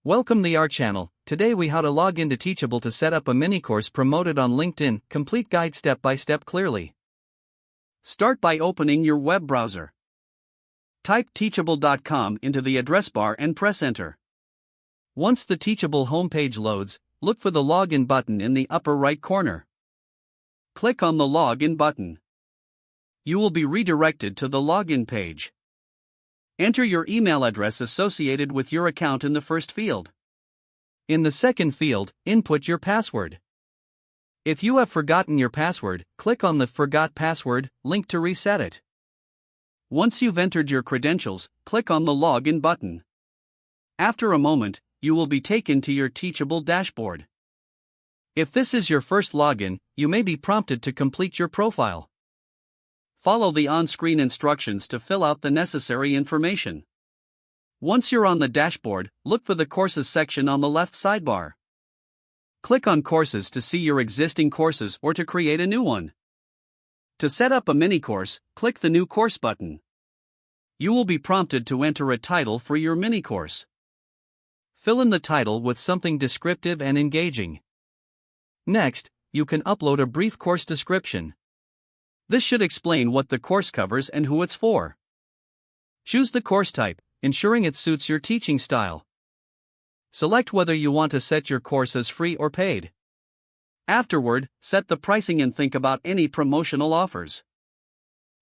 Welcome to our channel. Today we how to log into Teachable to set up a mini course promoted on LinkedIn. Complete guide step by step clearly. Start by opening your web browser. Type teachable.com into the address bar and press enter. Once the Teachable homepage loads, look for the login button in the upper right corner. Click on the login button. You will be redirected to the login page. Enter your email address associated with your account in the first field. In the second field, input your password. If you have forgotten your password, click on the Forgot Password link to reset it. Once you've entered your credentials, click on the Login button. After a moment, you will be taken to your Teachable dashboard. If this is your first login, you may be prompted to complete your profile. Follow the on-screen instructions to fill out the necessary information. Once you're on the dashboard, look for the Courses section on the left sidebar. Click on Courses to see your existing courses or to create a new one. To set up a mini course, click the New Course button. You will be prompted to enter a title for your mini course. Fill in the title with something descriptive and engaging. Next, you can upload a brief course description. This should explain what the course covers and who it's for. Choose the course type, ensuring it suits your teaching style. Select whether you want to set your course as free or paid. Afterward, set the pricing and think about any promotional offers.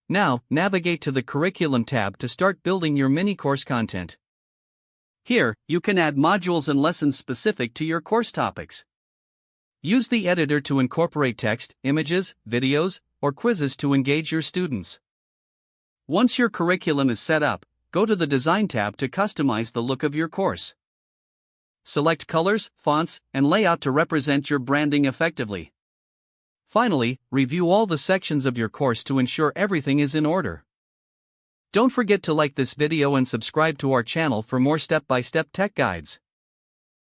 Now, navigate to the Curriculum tab to start building your mini course content. Here, you can add modules and lessons specific to your course topics. Use the editor to incorporate text, images, videos, or quizzes to engage your students. Once your curriculum is set up, go to the Design tab to customize the look of your course. Select colors, fonts, and layout to represent your branding effectively. Finally, review all the sections of your course to ensure everything is in order. Don't forget to like this video and subscribe to our channel for more step-by-step tech guides.